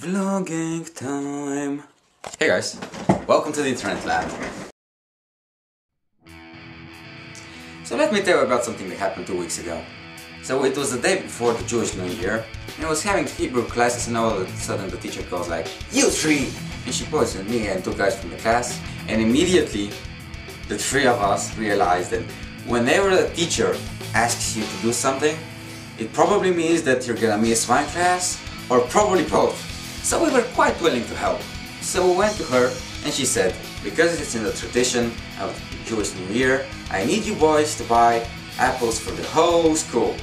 Vlogging time. Hey guys, welcome to the Internet Lab. So let me tell you about something that happened 2 weeks ago. So it was the day before the Jewish New Year, and I was having Hebrew classes, and all of a sudden the teacher goes like, "You three!" And she points at me and two guys from the class, and immediately the three of us realized that whenever a teacher asks you to do something, it probably means that you're gonna miss one class, or probably both. So we were quite willing to help. So we went to her and she said, because it's in the tradition of Jewish New Year, I need you boys to buy apples for the whole school.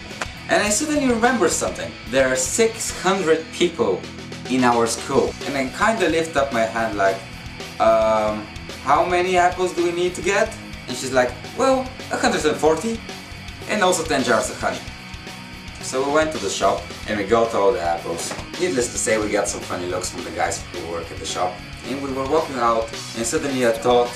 And I suddenly remembered something. There are 600 people in our school. And I kinda lift up my hand like, how many apples do we need to get? And she's like, well, 140 and also 10 jars of honey. So we went to the shop and we got all the apples. Needless to say, we got some funny looks from the guys who work at the shop. And we were walking out and suddenly a thought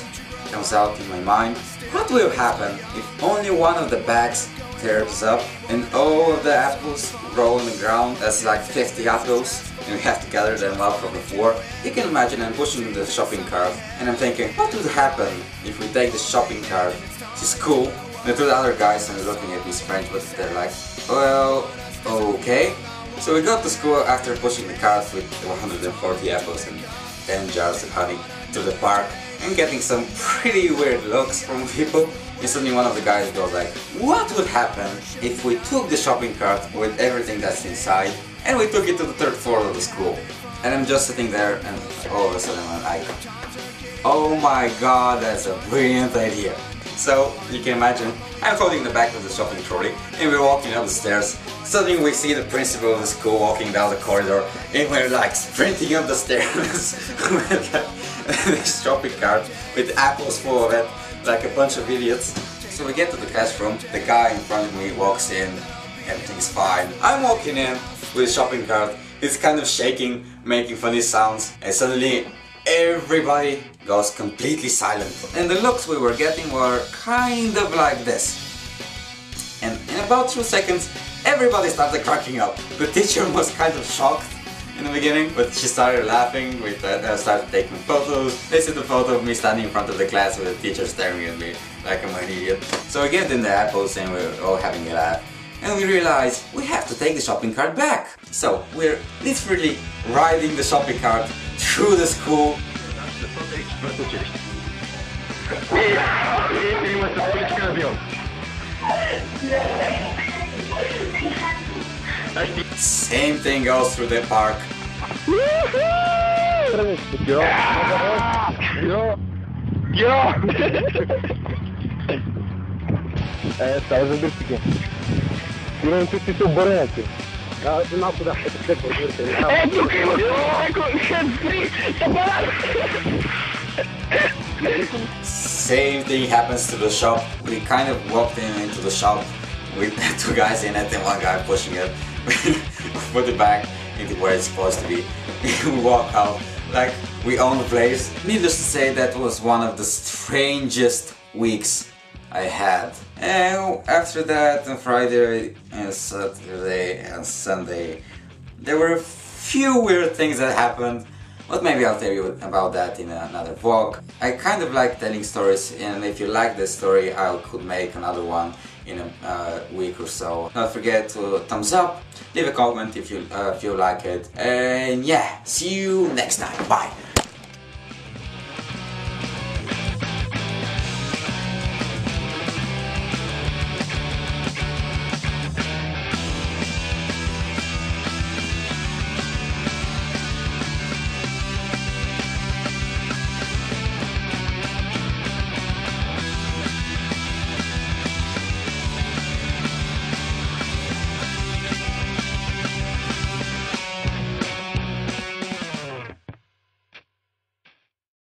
comes out in my mind. What will happen if only one of the bags tears up and all of the apples roll on the ground? That's like 50 apples and we have to gather them up from the floor. You can imagine I'm pushing the shopping cart and I'm thinking, what would happen if we take the shopping cart to school? And the two other guys are looking at me strange, but they're like, well, okay. So we got to school after pushing the cart with 140 apples and 10 jars of honey to the park and getting some pretty weird looks from people. And suddenly one of the guys goes like, what would happen if we took the shopping cart with everything that's inside and we took it to the third floor of the school? And I'm just sitting there and all of a sudden I'm like, oh my god, that's a brilliant idea. So you can imagine, I'm holding the back of the shopping trolley and we're walking up the stairs. Suddenly we see the principal of the school walking down the corridor and we're like sprinting up the stairs with the shopping cart with apples full of it, like a bunch of idiots. So we get to the classroom, the guy in front of me walks in, everything's fine. I'm walking in with the shopping cart, it's kind of shaking, making funny sounds, and suddenly everybody goes completely silent. And the looks we were getting were kind of like this. And in about 2 seconds, everybody started cracking up. The teacher was kind of shocked in the beginning, but she started laughing. We started taking photos. This is the photo of me standing in front of the class with the teacher staring at me like I'm an idiot. So we get in the apples and we're all having a laugh. And we realize we have to take the shopping cart back. So we're literally riding the shopping cart through the school. Same thing goes through the park. Stava a ver pequeno. Tirando tudo isso branco. Não puder fazer por isso. É tu que Same thing happens to the shop. We kind of walked into the shop with two guys in it and one guy pushing it. Put it back into where it's supposed to be. We walk out like we own the place. Needless to say, that was one of the strangest weeks I had. And after that, on Friday and Saturday and Sunday, there were a few weird things that happened, but maybe I'll tell you about that in another vlog. I kind of like telling stories, and if you like this story, I could make another one in a week or so. Don't forget to thumbs up, leave a comment if you like it, and yeah, see you next time, bye!